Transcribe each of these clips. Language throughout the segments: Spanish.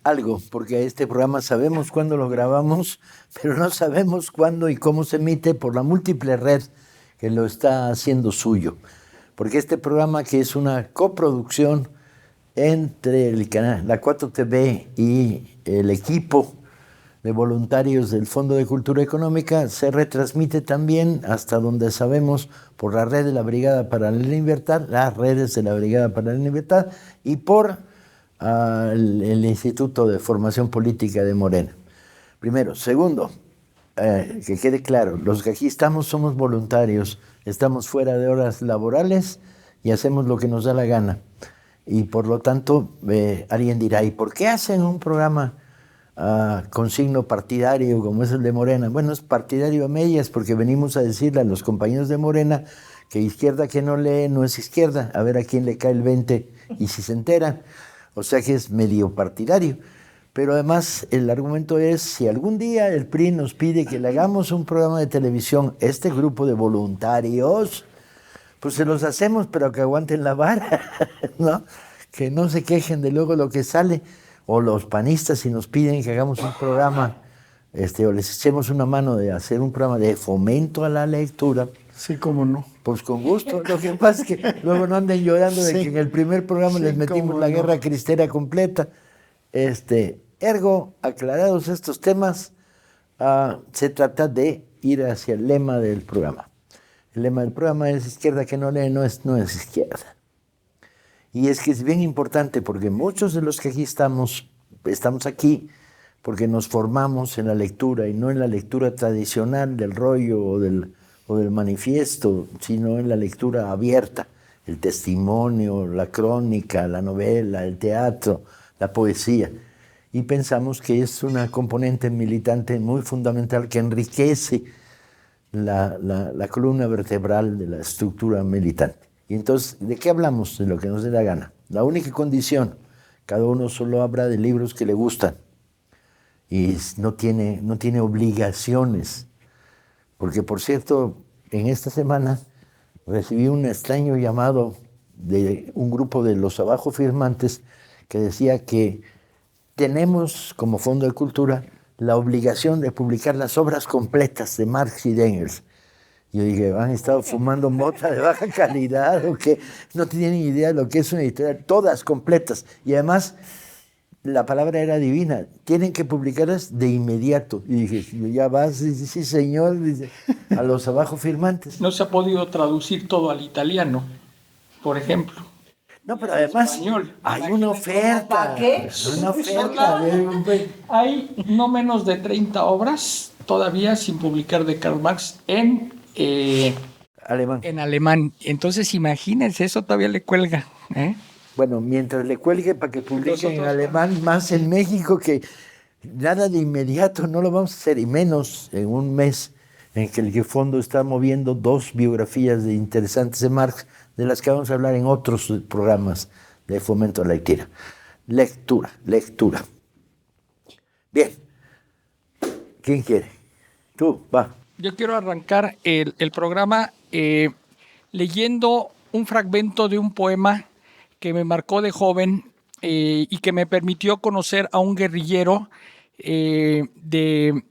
algo, porque este programa sabemos cuándo lo grabamos, pero no sabemos cuándo y cómo se emite por la múltiple red que lo está haciendo suyo. Porque este programa, que es una coproducción entre el canal, la 4TV y el equipo de voluntarios del Fondo de Cultura Económica, se retransmite también, hasta donde sabemos, por la red de la Brigada para la Libertad, las redes de la Brigada para la Libertad, y por el Instituto de Formación Política de Morena. Primero. Segundo, que quede claro, los que aquí estamos somos voluntarios, estamos fuera de horas laborales y hacemos lo que nos da la gana. Y por lo tanto, alguien dirá, ¿y por qué hacen un programa con signo partidario como es el de Morena? Bueno, es partidario a medias, porque venimos a decirle a los compañeros de Morena que izquierda que no lee no es izquierda, a ver a quién le cae el 20 y si se enteran. O sea que es medio partidario. Pero además el argumento es, si algún día el PRI nos pide que le hagamos un programa de televisión, este grupo de voluntarios, pues se los hacemos, pero que aguanten la vara, ¿no? Que no se quejen de luego lo que sale. O los panistas, si nos piden que hagamos un programa, o les echemos una mano de hacer un programa de fomento a la lectura. Sí, cómo no. Pues con gusto. Lo que pasa es que luego no anden llorando de que en el primer programa les metimos la guerra cristera completa. Ergo, aclarados estos temas, se trata de ir hacia el lema del programa. El lema del programa es izquierda que no lee, no es izquierda. Y es que es bien importante, porque muchos de los que aquí estamos aquí porque nos formamos en la lectura, y no en la lectura tradicional del rollo o del manifiesto, sino en la lectura abierta, el testimonio, la crónica, la novela, el teatro, la poesía. Y pensamos que es una componente militante muy fundamental que enriquece la columna vertebral de la estructura militante. Y entonces, ¿de qué hablamos? De lo que nos dé la gana. La única condición, cada uno solo habla de libros que le gustan y no tiene obligaciones. Porque, por cierto, en esta semana recibí un extraño llamado de un grupo de los abajo firmantes que decía que tenemos, como Fondo de Cultura, la obligación de publicar las obras completas de Marx y de Engels. Yo dije, ¿han estado fumando mota de baja calidad o qué? No tienen ni idea de lo que es una editorial, todas completas. Y además, la palabra era divina, tienen que publicarlas de inmediato. Y dije, ¿ya vas? Dice, sí, señor, dice, a los abajo firmantes. No se ha podido traducir todo al italiano, por ejemplo. No, pero además español. Hay una oferta. ¿Qué? Una oferta. Hay no menos de 30 obras todavía sin publicar de Karl Marx en alemán. En alemán. Entonces, imagínense, eso todavía le cuelga. Bueno, mientras le cuelgue para que publique en alemán, más en México, que nada de inmediato, no lo vamos a hacer, y menos en un mes en que el Fondo está moviendo 2 biografías de interesantes de Marx, de las que vamos a hablar en otros programas de fomento a la lectura. Lectura. Bien. ¿Quién quiere? Tú, va. Yo quiero arrancar el programa leyendo un fragmento de un poema que me marcó de joven y que me permitió conocer a un guerrillero de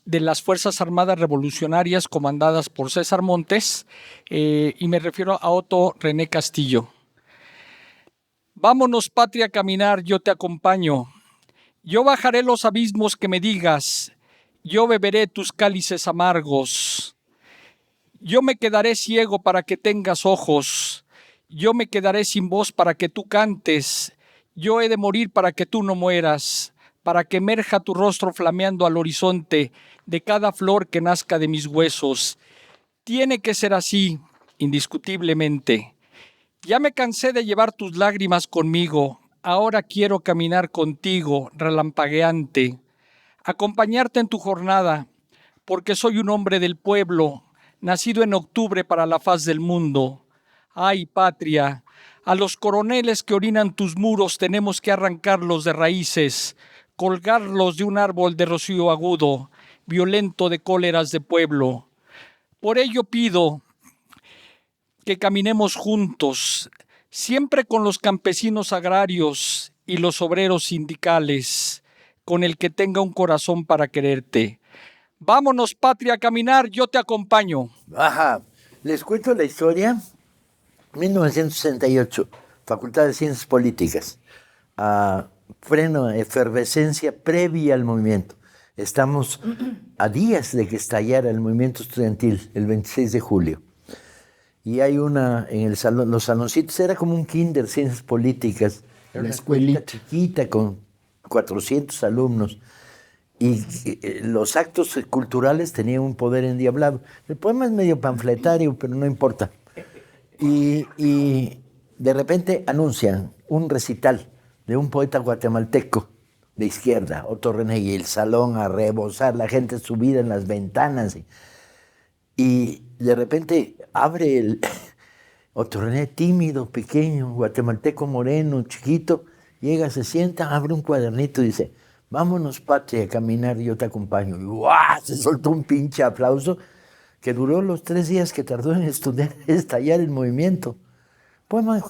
las Fuerzas Armadas Revolucionarias comandadas por César Montes, y me refiero a Otto René Castillo. Vámonos, patria, a caminar, yo te acompaño. Yo bajaré los abismos que me digas, yo beberé tus cálices amargos. Yo me quedaré ciego para que tengas ojos. Yo me quedaré sin voz para que tú cantes. Yo he de morir para que tú no mueras, para que emerja tu rostro flameando al horizonte de cada flor que nazca de mis huesos. Tiene que ser así, indiscutiblemente. Ya me cansé de llevar tus lágrimas conmigo. Ahora quiero caminar contigo, relampagueante, acompañarte en tu jornada, porque soy un hombre del pueblo, nacido en octubre para la faz del mundo. Ay, patria, a los coroneles que orinan tus muros tenemos que arrancarlos de raíces, colgarlos de un árbol de rocío agudo, violento de cóleras de pueblo. Por ello pido que caminemos juntos, siempre con los campesinos agrarios y los obreros sindicales, con el que tenga un corazón para quererte. Vámonos, patria, a caminar, yo te acompaño. Ajá, les cuento la historia. 1968, Facultad de Ciencias Políticas. Freno, efervescencia previa al movimiento. Estamos a días de que estallara el movimiento estudiantil, el 26 de julio. Y hay una en el salón, los saloncitos, era como un kinder, ciencias políticas. Era una escuelita chiquita con 400 alumnos. Y los actos culturales tenían un poder endiablado. El poema es medio panfletario, pero no importa. Y de repente anuncian un recital de un poeta guatemalteco de izquierda, Otto René, y el salón a rebosar, la gente subida en las ventanas. Y de repente abre el Otto René, tímido, pequeño, guatemalteco moreno, chiquito, llega, se sienta, abre un cuadernito y dice: vámonos, patria, a caminar, yo te acompaño. Y ¡guau! Se soltó un pinche aplauso que duró los 3 días que tardó en estallar el movimiento. Poema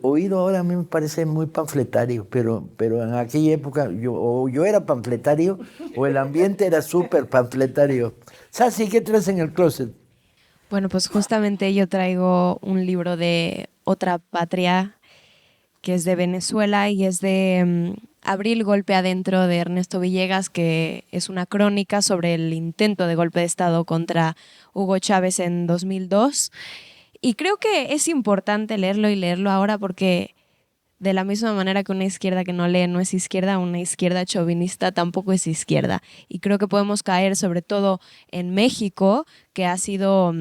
oído ahora a mí me parece muy panfletario, pero en aquella época yo era panfletario o el ambiente era súper panfletario. Sasi, ¿qué traes en el closet? Bueno, pues justamente yo traigo un libro de otra patria que es de Venezuela y es de Abril Golpe Adentro, de Ernesto Villegas, que es una crónica sobre el intento de golpe de Estado contra Hugo Chávez en 2002. Y creo que es importante leerlo y leerlo ahora porque de la misma manera que una izquierda que no lee no es izquierda, una izquierda chauvinista tampoco es izquierda. Y creo que podemos caer sobre todo en México, que ha sido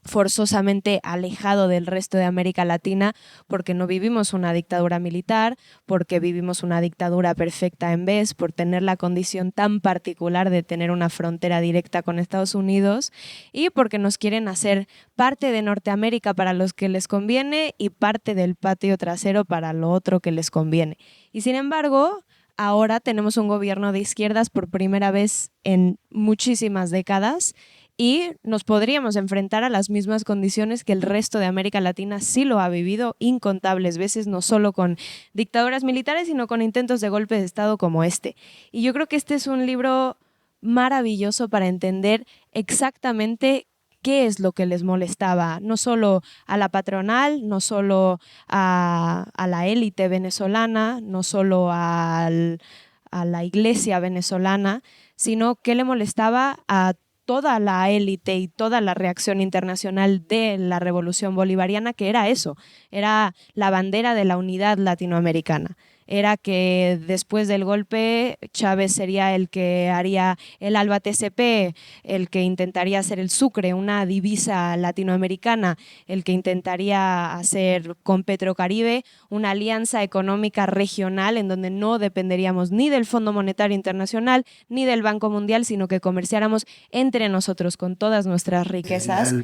forzosamente alejado del resto de América Latina porque no vivimos una dictadura militar, porque vivimos una dictadura perfecta en vez, por tener la condición tan particular de tener una frontera directa con Estados Unidos y porque nos quieren hacer parte de Norteamérica para los que les conviene y parte del patio trasero para lo otro que les conviene. Y sin embargo, ahora tenemos un gobierno de izquierdas por primera vez en muchísimas décadas y nos podríamos enfrentar a las mismas condiciones que el resto de América Latina sí lo ha vivido incontables veces, no solo con dictaduras militares, sino con intentos de golpe de Estado como este. Y yo creo que este es un libro maravilloso para entender exactamente qué es lo que les molestaba, no solo a la patronal, no solo a la élite venezolana, no solo a la iglesia venezolana, sino qué le molestaba a toda la élite y toda la reacción internacional de la revolución bolivariana, que era eso, era la bandera de la unidad latinoamericana. Era que después del golpe Chávez sería el que haría el ALBA TCP, el que intentaría hacer el Sucre, una divisa latinoamericana, el que intentaría hacer con Petrocaribe una alianza económica regional en donde no dependeríamos ni del Fondo Monetario Internacional ni del Banco Mundial, sino que comerciáramos entre nosotros con todas nuestras riquezas.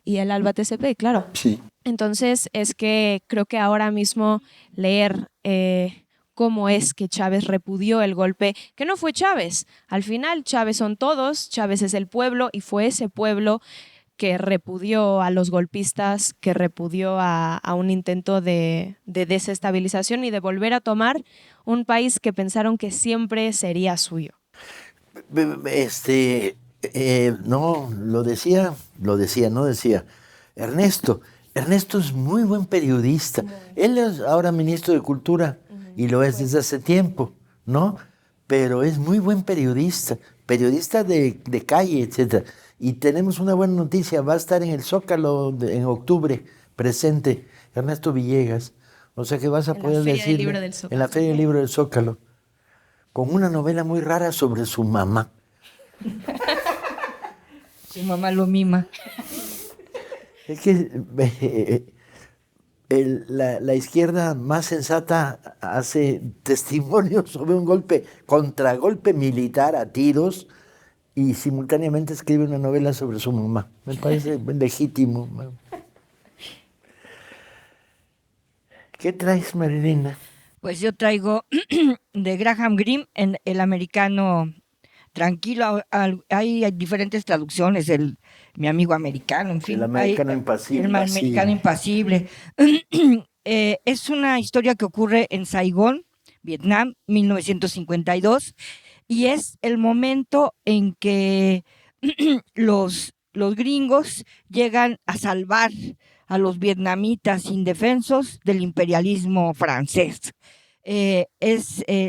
Y el ALBA TCP, claro. Sí. Entonces es que creo que ahora mismo leer cómo es que Chávez repudió el golpe, que no fue Chávez, al final Chávez son todos, Chávez es el pueblo y fue ese pueblo que repudió a los golpistas, que repudió a un intento de desestabilización y de volver a tomar un país que pensaron que siempre sería suyo. No, lo decía, no decía. Ernesto es muy buen periodista. Él es ahora ministro de Cultura y lo es desde hace tiempo, ¿no? Pero es muy buen periodista de calle, etcétera. Y tenemos una buena noticia, va a estar en el Zócalo en octubre, presente, Ernesto Villegas. O sea que vas a poder decirle en la Feria del Libro del Zócalo, con una novela muy rara sobre su mamá. Su mamá lo mima. Es que la izquierda más sensata hace testimonio sobre un contragolpe militar a tiros y simultáneamente escribe una novela sobre su mamá. Me parece legítimo. ¿Qué traes, Marilena? Pues yo traigo de Graham Greene, en El Americano Tranquilo. Hay diferentes traducciones, mi amigo americano, en fin. El americano impasible. El americano impasible. Es una historia que ocurre en Saigón, Vietnam, 1952, y es el momento en que los gringos llegan a salvar a los vietnamitas indefensos del imperialismo francés.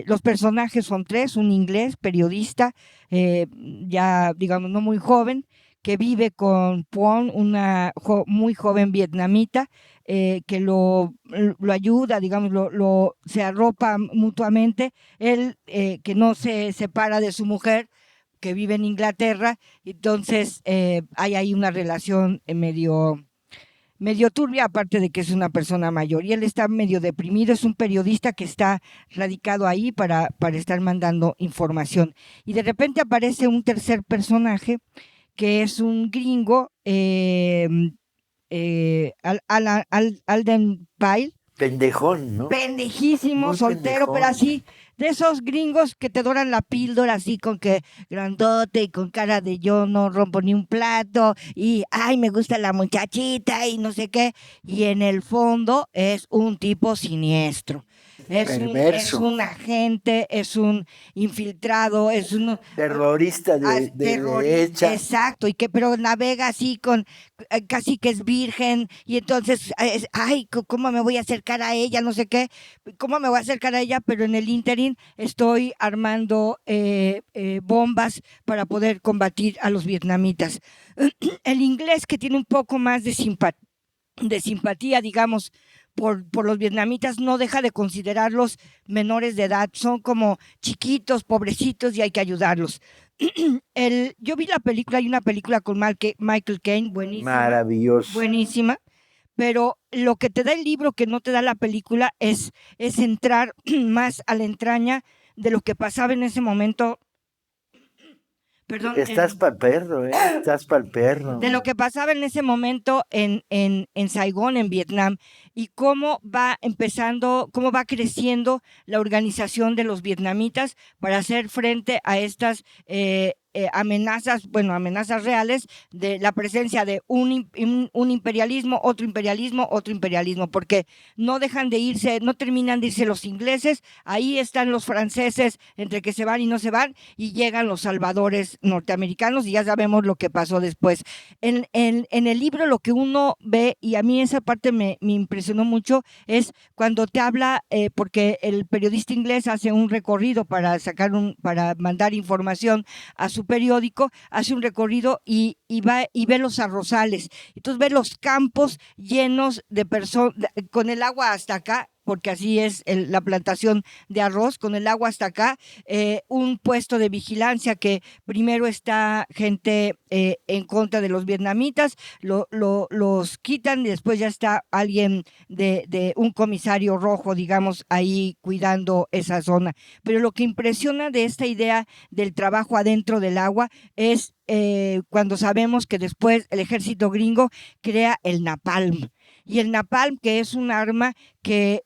Los personajes son tres: un inglés, periodista, ya digamos no muy joven, que vive con Puon, una muy joven vietnamita, que lo ayuda, digamos, se arropa mutuamente. Él, que no se separa de su mujer, que vive en Inglaterra, entonces hay ahí una relación medio turbia, aparte de que es una persona mayor, y él está medio deprimido. Es un periodista que está radicado ahí para estar mandando información, y de repente aparece un tercer personaje, que es un gringo, Alden Pyle. Pendejón, ¿no? Pendejísimo, Muy soltero, pendejón. pero así, de esos gringos que te doran la píldora, así con que grandote y con cara de yo no rompo ni un plato, y ay, me gusta la muchachita y no sé qué, y en el fondo es un tipo siniestro. Es Perverso. un agente, es un infiltrado, es un Terrorista de derecha. Exacto, pero navega así con casi que es virgen, y entonces, ay, ¿cómo me voy a acercar a ella? No sé qué, ¿cómo me voy a acercar a ella? Pero en el ínterin estoy armando bombas para poder combatir a los vietnamitas. El inglés, que tiene un poco más de simpatía, digamos, por los vietnamitas, no deja de considerarlos menores de edad, son como chiquitos, pobrecitos, y hay que ayudarlos. Yo vi la película, hay una película con Michael Caine, buenísima. Maravilloso. Buenísima, pero lo que te da el libro, que no te da la película, es entrar más a la entraña de lo que pasaba en ese momento. Perdón. Estás pa'l perro, estás pa'l perro. De lo que pasaba en ese momento en Saigón, en Vietnam, y cómo va creciendo la organización de los vietnamitas para hacer frente a estas amenazas reales de la presencia de un imperialismo, otro imperialismo, porque no dejan de irse, no terminan de irse los ingleses, ahí están los franceses, entre que se van y no se van, y llegan los salvadores norteamericanos, y ya sabemos lo que pasó después. En el libro lo que uno ve, y a mí esa parte me impresionó mucho, es cuando te habla, porque el periodista inglés hace un recorrido para mandar información a su periódico, hace un recorrido y ve los arrozales. Entonces ve los campos llenos de personas, con el agua hasta acá, porque así es la plantación de arroz, con el agua hasta acá, un puesto de vigilancia que primero está gente en contra de los vietnamitas, los quitan, y después ya está alguien de un comisario rojo, digamos, ahí cuidando esa zona. Pero lo que impresiona de esta idea del trabajo adentro del agua es cuando sabemos que después el ejército gringo crea el napalm. Y el napalm, que es un arma que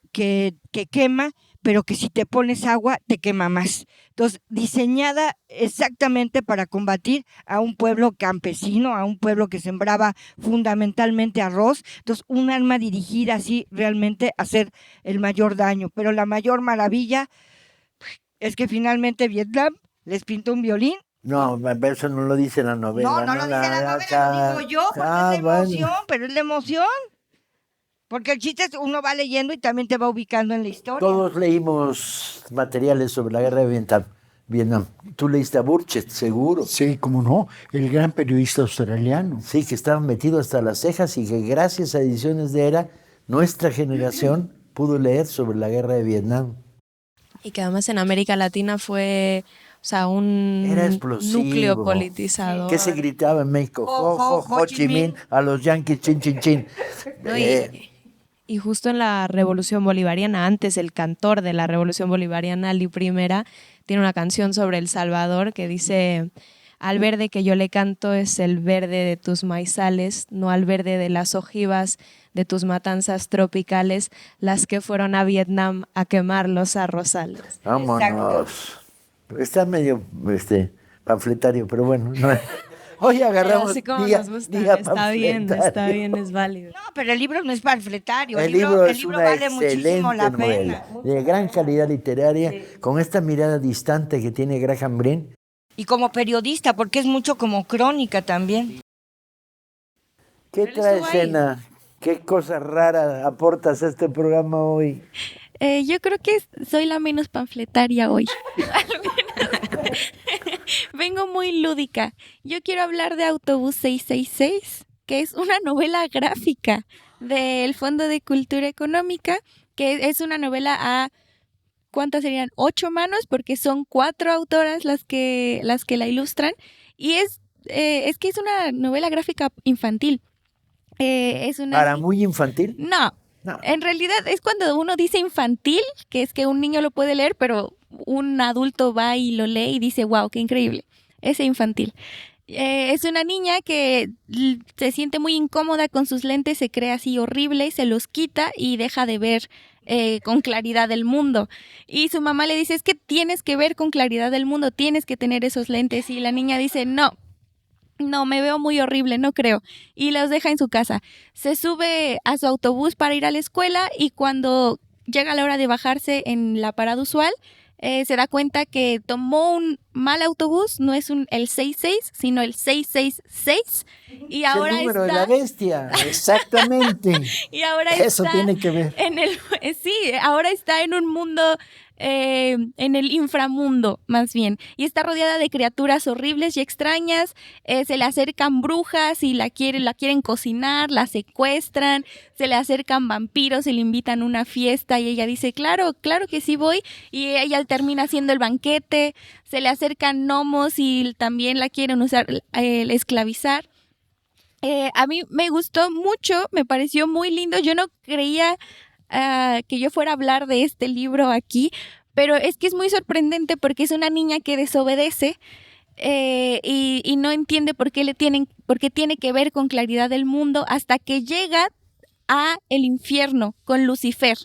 quema, pero que si te pones agua te quema más. Entonces, diseñada exactamente para combatir a un pueblo campesino, a un pueblo que sembraba fundamentalmente arroz. Entonces, un arma dirigida así realmente a hacer el mayor daño. Pero la mayor maravilla es que finalmente Vietnam les pintó un violín. No, eso no lo dice la novela. No lo dice la novela, lo digo yo, porque es la emoción, bueno. Pero es la emoción. Porque el chiste es uno va leyendo y también te va ubicando en la historia. Todos leímos materiales sobre la guerra de Vietnam. Tú leíste a Burchett, seguro. Sí, cómo no, el gran periodista australiano. Sí, que estaba metido hasta las cejas, y que gracias a Ediciones de Era, nuestra generación pudo leer sobre la guerra de Vietnam. Y que además en América Latina fue, o sea, Era explosivo. Núcleo politizado. ¿Qué se gritaba en México? Ho Chi Minh, a los yanquis, chin, chin, chin. No, y justo en la Revolución Bolivariana, antes el cantor de la Revolución Bolivariana, Ali Primera, tiene una canción sobre El Salvador que dice: al verde que yo le canto es el verde de tus maizales, no al verde de las ojivas de tus matanzas tropicales, las que fueron a Vietnam a quemar los arrozales. Vámonos. Está medio panfletario, pero bueno. No. Hoy agarramos Así como día, nos gusta. día Está bien, panfletario. es válido. No, pero el libro no es panfletario. El libro es libro una vale muchísimo excelente la novela, pena. de gran calidad literaria, con esta mirada distante que tiene Graham Greene. Y como periodista, porque es mucho como crónica también. ¿Qué Él trae estuvo ahí. escena? ¿Qué cosa rara aportas a este programa hoy? Yo creo que soy la menos panfletaria hoy. Vengo muy lúdica. Yo quiero hablar de Autobús 666, que es una novela gráfica del Fondo de Cultura Económica, que es una novela a, ¿cuántas serían? 8 manos, porque son 4 autoras las que la ilustran. Y es que es una novela gráfica infantil. Es una... ¿Para muy infantil? No, No. en realidad es cuando uno dice infantil, que es que un niño lo puede leer, pero un adulto va y lo lee y dice, wow, qué increíble. Ese infantil. Es una niña que se siente muy incómoda con sus lentes, se cree así horrible, se los quita y deja de ver con claridad el mundo. Y su mamá le dice, es que tienes que ver con claridad el mundo, tienes que tener esos lentes. Y la niña dice, no, me veo muy horrible, no creo. Y los deja en su casa. Se sube a su autobús para ir a la escuela y cuando llega la hora de bajarse en la parada usual, se da cuenta que tomó un mal autobús, no es el 66, sino el 666. Y Es ahora el número de la está... bestia, exactamente. Y ahora Eso está tiene que ver. sí, ahora está en un mundo, en el inframundo, más bien. Y está rodeada de criaturas horribles y extrañas. Se le acercan brujas y la quieren cocinar, la secuestran. Se le acercan vampiros y le invitan a una fiesta y ella dice, claro que sí voy. Y ella termina haciendo el banquete. Se le acercan gnomos y también la quieren esclavizar. A mí me gustó mucho, me pareció muy lindo. Yo no creía que yo fuera a hablar de este libro aquí, pero es que es muy sorprendente porque es una niña que desobedece y no entiende por qué tiene que ver con claridad del mundo hasta que llega a el infierno con Lucifer,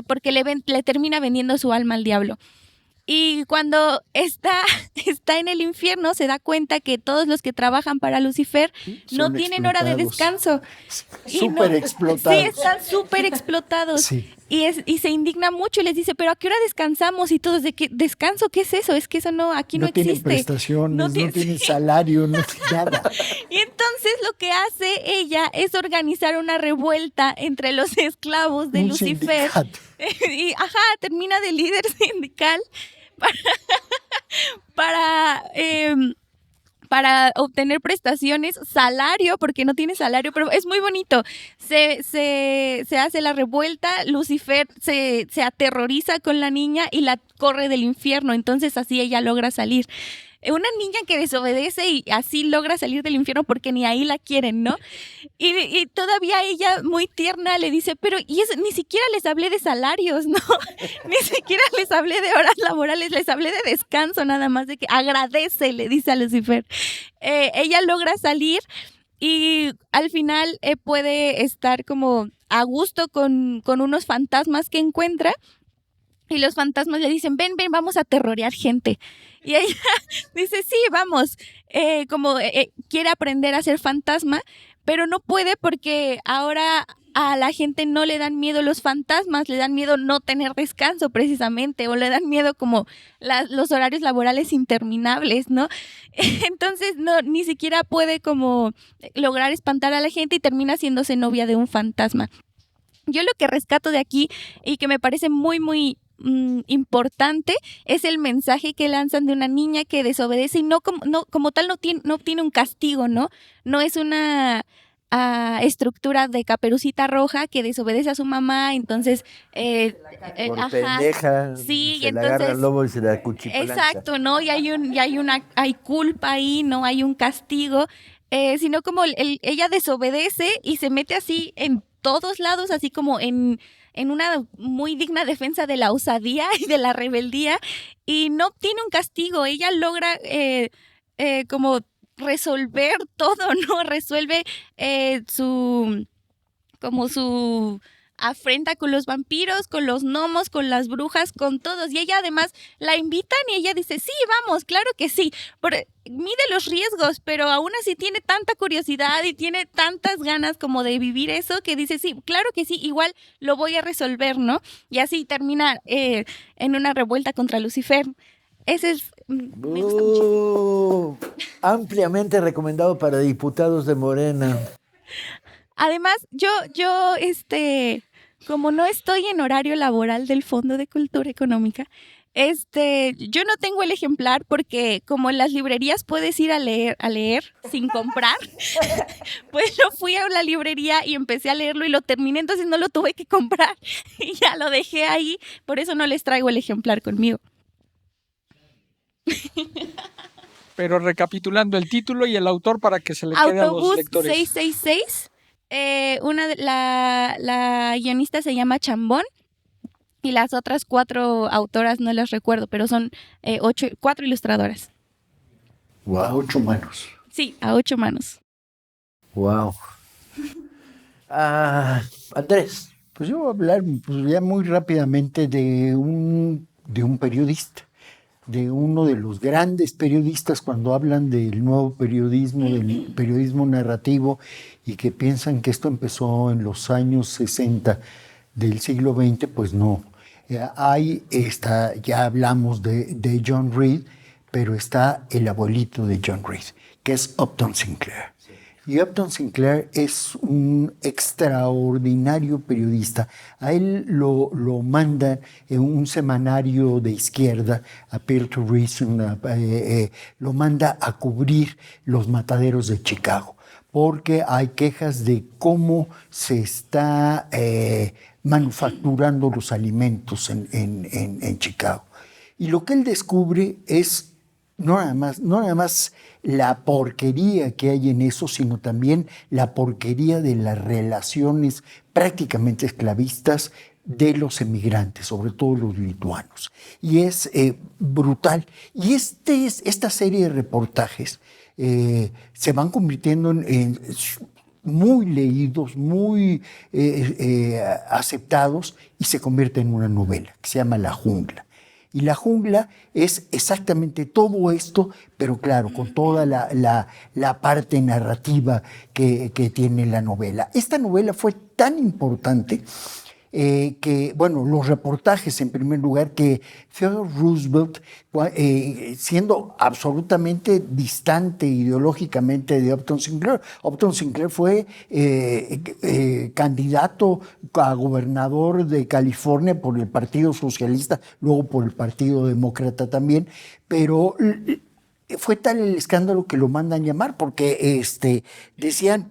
porque le termina vendiendo su alma al diablo. Y cuando está en el infierno se da cuenta que todos los que trabajan para Lucifer no Son tienen hora de explotados. descanso. Y Súper no- explotados. Sí, están súper explotados. Sí. Y se indigna mucho y les dice, ¿pero a qué hora descansamos? Y todos, ¿de qué descanso? ¿Qué es eso? Es que eso aquí no tienen existe. prestaciones, no tiene- tienen salario, no nada. Y entonces lo que hace ella es organizar una revuelta entre los esclavos de Un Lucifer. sindicato. Y termina de líder sindical para obtener prestaciones, salario, porque no tiene salario, pero es muy bonito. Se hace la revuelta, Lucifer se aterroriza con la niña y la corre del infierno, entonces así ella logra salir. Una niña que desobedece y así logra salir del infierno porque ni ahí la quieren, ¿no? Y todavía ella, muy tierna, le dice, pero ni siquiera les hablé de salarios, ¿no? Ni siquiera les hablé de horas laborales, les hablé de descanso, nada más de que agradece, le dice a Lucifer. Ella logra salir y al final puede estar como a gusto con unos fantasmas que encuentra. Y los fantasmas le dicen, ven, vamos a terrorear gente. Y ella dice, sí, vamos. Quiere aprender a ser fantasma, pero no puede porque ahora a la gente no le dan miedo los fantasmas, le dan miedo no tener descanso precisamente, o le dan miedo como los horarios laborales interminables, ¿no? Entonces ni siquiera puede como lograr espantar a la gente y termina haciéndose novia de un fantasma. Yo lo que rescato de aquí y que me parece muy, muy importante es el mensaje que lanzan de una niña que desobedece y como tal no tiene un castigo, ¿no? No es una estructura de Caperucita Roja que desobedece a su mamá, entonces Por pendeja, sí, se y la agarra entonces el lobo y se la cuchipalancha. exacto, ¿no? Y hay culpa ahí, no hay un castigo, sino como ella desobedece y se mete así en todos lados, así como en una muy digna defensa de la osadía y de la rebeldía, y no tiene un castigo. Ella logra como resolver todo, ¿no? Resuelve su afrenta con los vampiros, con los gnomos, con las brujas, con todos. Y ella además la invitan y ella dice, sí, vamos, claro que sí. Mide los riesgos, pero aún así tiene tanta curiosidad y tiene tantas ganas como de vivir eso que dice, sí, claro que sí, igual lo voy a resolver, ¿no? Y así termina en una revuelta contra Lucifer. Ese es... me gusta muchísimo. Ampliamente recomendado para diputados de Morena. Además, yo, como no estoy en horario laboral del Fondo de Cultura Económica, yo no tengo el ejemplar porque como en las librerías puedes ir a leer sin comprar, pues yo fui a la librería y empecé a leerlo y lo terminé, entonces no lo tuve que comprar y ya lo dejé ahí, por eso no les traigo el ejemplar conmigo. Pero recapitulando el título y el autor para que se le quede a los Autobús lectores. 666. La guionista se llama Chambón y las otras 4 autoras no las recuerdo, pero son 4 ilustradoras. Wow. A 8 manos. Sí, a 8 manos. Wow. Andrés. Pues yo voy a hablar pues, ya muy rápidamente de un periodista, de uno de los grandes periodistas cuando hablan del nuevo periodismo, del periodismo narrativo, y que piensan que esto empezó en los años 60 del siglo XX, pues no. Ya hablamos de John Reed, pero está el abuelito de John Reed, que es Upton Sinclair. Y Upton Sinclair es un extraordinario periodista. A él lo manda en un semanario de izquierda, Appeal to Reason, lo manda a cubrir los mataderos de Chicago, porque hay quejas de cómo se está manufacturando los alimentos en Chicago. Y lo que él descubre es no nada más la porquería que hay en eso, sino también la porquería de las relaciones prácticamente esclavistas de los emigrantes, sobre todo los lituanos. Y es brutal. Y esta serie de reportajes se van convirtiendo en muy leídos, muy aceptados, y se convierte en una novela que se llama La Jungla. Y La Jungla es exactamente todo esto, pero claro, con toda la parte narrativa que tiene la novela. Esta novela fue tan importante que, bueno, los reportajes en primer lugar, que Theodore Roosevelt, siendo absolutamente distante ideológicamente de Upton Sinclair fue candidato a gobernador de California por el Partido Socialista, luego por el Partido Demócrata también, pero fue tal el escándalo que lo mandan llamar porque decían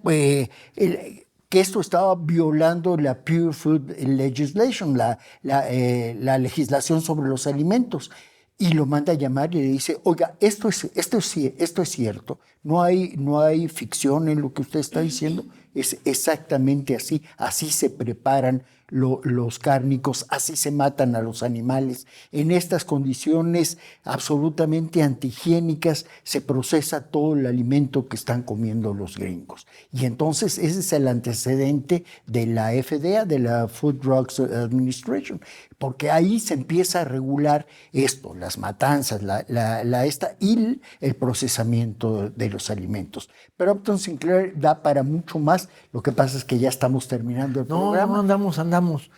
que esto estaba violando la Pure Food Legislation, la legislación sobre los alimentos. Y lo manda a llamar y le dice, oiga, esto es cierto, no hay ficción en lo que usted está diciendo, es exactamente así, así se preparan los cárnicos, así se matan a los animales. En estas condiciones absolutamente antihigiénicas se procesa todo el alimento que están comiendo los gringos. Y entonces ese es el antecedente de la FDA, de la Food Drugs Administration, porque ahí se empieza a regular esto, las matanzas, y el procesamiento de los alimentos. Pero Upton Sinclair da para mucho más. Lo que pasa es que ya estamos terminando el programa. No, andamos.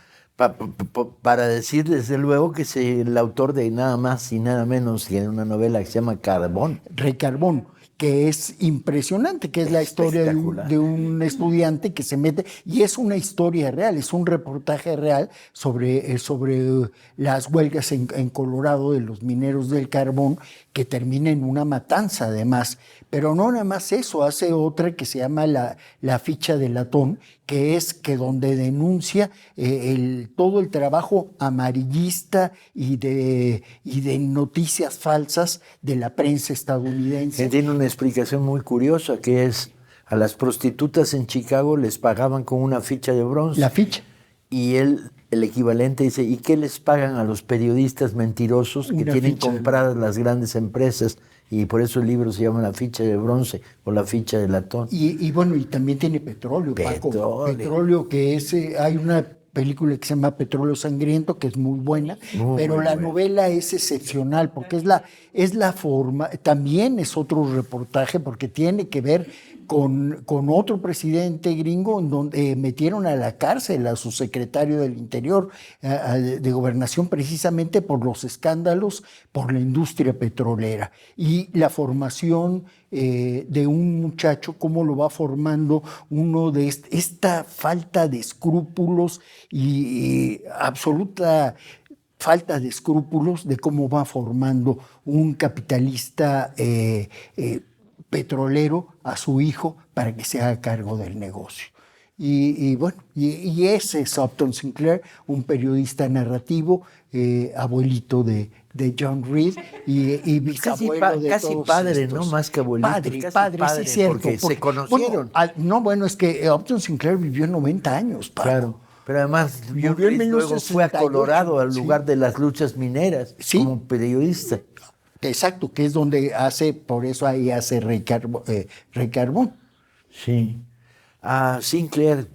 Para decir desde luego que es el autor de nada más y nada menos que una novela que se llama Carbón. Rey Carbón, que es impresionante, que es la historia de un estudiante que se mete, y es una historia real, es un reportaje real sobre las huelgas en Colorado de los mineros del carbón, que termina en una matanza además. Pero no nada más eso, hace otra que se llama la ficha de latón, que es que donde denuncia todo el trabajo amarillista y de noticias falsas de la prensa estadounidense. Que tiene una explicación muy curiosa, que es a las prostitutas en Chicago les pagaban con una ficha de bronce. La ficha. Y el equivalente dice, ¿y qué les pagan a los periodistas mentirosos que tienen compradas las grandes empresas? Y por eso el libro se llama La ficha de bronce o La ficha de latón. Y bueno, y también tiene petróleo, Paco. Petróleo que hay una película que se llama Petróleo Sangriento, que es muy buena, pero muy la buena. novela es excepcional porque es la forma, también es otro reportaje porque tiene que ver con otro presidente gringo en donde metieron a la cárcel a su secretario del Interior de Gobernación precisamente por los escándalos por la industria petrolera y la formación de un muchacho, cómo lo va formando uno de esta falta de escrúpulos y absoluta falta de escrúpulos de cómo va formando un capitalista petrolero a su hijo para que se haga cargo del negocio. Y bueno, y ese es Upton Sinclair, un periodista narrativo, abuelito de John Reed y bisabuelo de casi todos padre, estos. ¿no? Más que abuelito. Padre, sí es cierto. Porque se conocieron. Bueno, es que Upton Sinclair vivió 90 años, Paco. Claro. Pero además, Murió John en Reed luego fue a 1968, Colorado, al sí. lugar de las luchas mineras, Sí. como periodista. Exacto, que es donde por eso ahí hace Rey Carbón. Sí. Sinclair,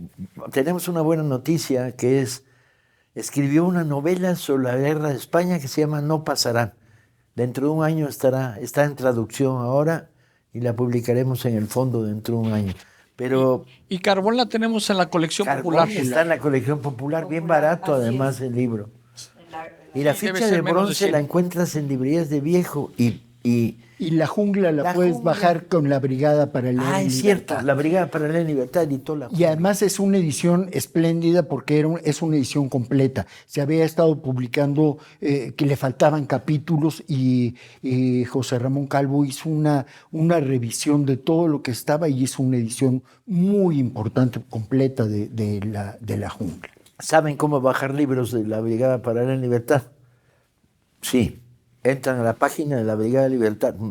tenemos una buena noticia que escribió una novela sobre la guerra de España que se llama No pasarán. Dentro de un año está en traducción ahora y la publicaremos en el fondo dentro de un año. Pero Y Carbón la tenemos en la colección Carbón popular. está en la colección popular, bien barato además el libro. Y la Sí, debe ficha ser de menos de bronce 100. la encuentras en librerías de viejo y Y La Jungla la puedes Jungla. bajar con la Brigada Paralela. es cierto, la Brigada Paralela en Libertad editó la Y además es una edición espléndida porque es una edición completa. Se había estado publicando que le faltaban capítulos y José Ramón Calvo hizo una revisión de todo lo que estaba y hizo una edición muy importante, completa de la Jungla. ¿Saben cómo bajar libros de la Brigada Paralela en Libertad? Sí, entran a la página de la Brigada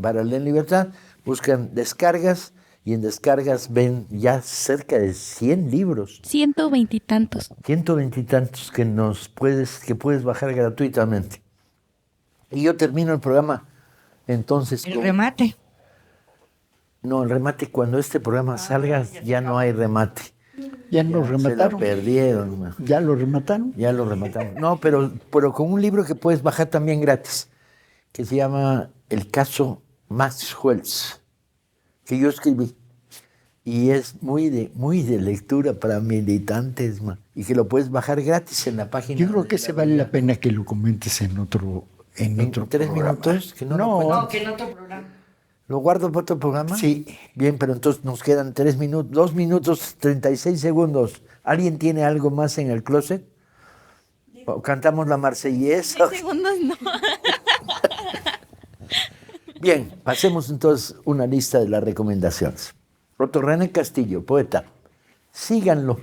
Paralela en Libertad, buscan descargas y en descargas ven ya cerca de 100 libros, 120 y tantos. 120 y tantos que puedes bajar gratuitamente. Y yo termino el programa entonces El remate. No, el remate cuando este programa salga ya no hay remate. Ya lo Se la remataron. perdieron, man. Ya lo remataron. Ya lo rematamos. No, pero con un libro que puedes bajar también gratis, que se llama El caso Maxwells, que yo escribí. Y es muy de lectura para militantes, man, y que lo puedes bajar gratis en la página. Yo creo de que se vale la pena que lo comentes en otro ¿En otro 3 programa. minutos? Que no, lo No, cuento. que en otro programa. ¿Lo guardo para otro programa? Sí. Bien, pero entonces nos quedan 3 minutos, 2 minutos 36 segundos. ¿Alguien tiene algo más en el closet? ¿O cantamos la marsellesa? 10 segundos no. Bien, pasemos entonces una lista de las recomendaciones. Otto René Castillo, poeta. Síganlo.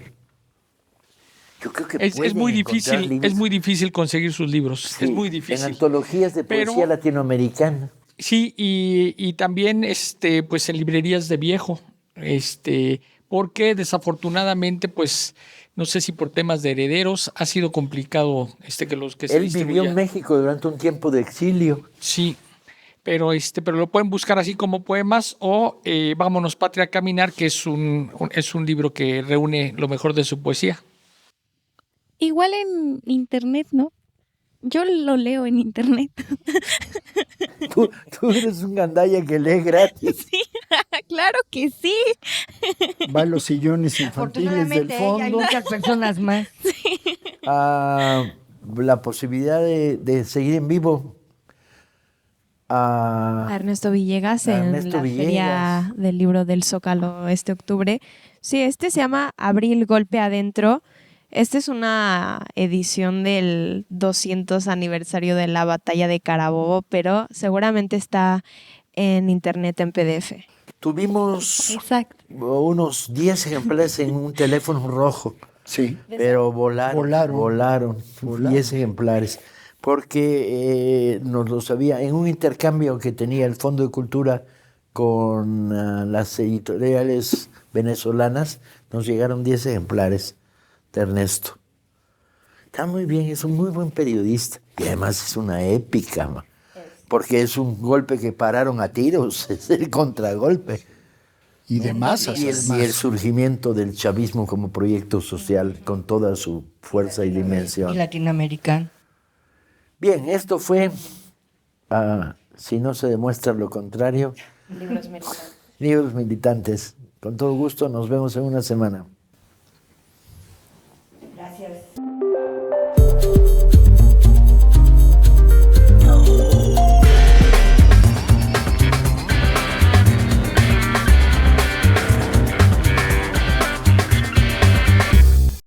Yo creo que Es pueden muy encontrar difícil, libros. es muy difícil conseguir sus libros. Sí, Es muy En difícil. antologías de poesía Pero- latinoamericana. Sí, y también pues en librerías de viejo, porque desafortunadamente, pues, no sé si por temas de herederos ha sido complicado que los que se Él vivió en distribuyan. México durante un tiempo de exilio. Sí, pero lo pueden buscar así como poemas o Vámonos Patria a Caminar, que es un libro que reúne lo mejor de su poesía. Igual en internet, ¿no? Yo lo leo en internet. Tú eres un gandalla que lee gratis. Claro que sí. Va a los sillones infantiles del Afortunadamente ella y fondo. muchas personas más. La posibilidad de seguir en vivo. A Ernesto Villegas A en Ernesto la Villegas. Feria del Libro del Zócalo este octubre. Sí, se llama Abril Golpe Adentro. Esta es una edición del 200 aniversario de la batalla de Carabobo, pero seguramente está en internet en PDF. Tuvimos Exacto. unos 10 ejemplares en un teléfono rojo, Sí. pero volaron 10 ejemplares, porque nos los había, en un intercambio que tenía el Fondo de Cultura con las editoriales venezolanas, nos llegaron 10 ejemplares de Ernesto. Está muy bien, es un muy buen periodista y además es una épica, porque es un golpe que pararon a tiros, es el contragolpe. Y de masas. Y el además. surgimiento del chavismo como proyecto social con toda su fuerza y dimensión. Y latinoamericano. Bien, esto fue, si no se demuestra lo contrario, Libros militantes. Libros Militantes. Con todo gusto, nos vemos en una semana.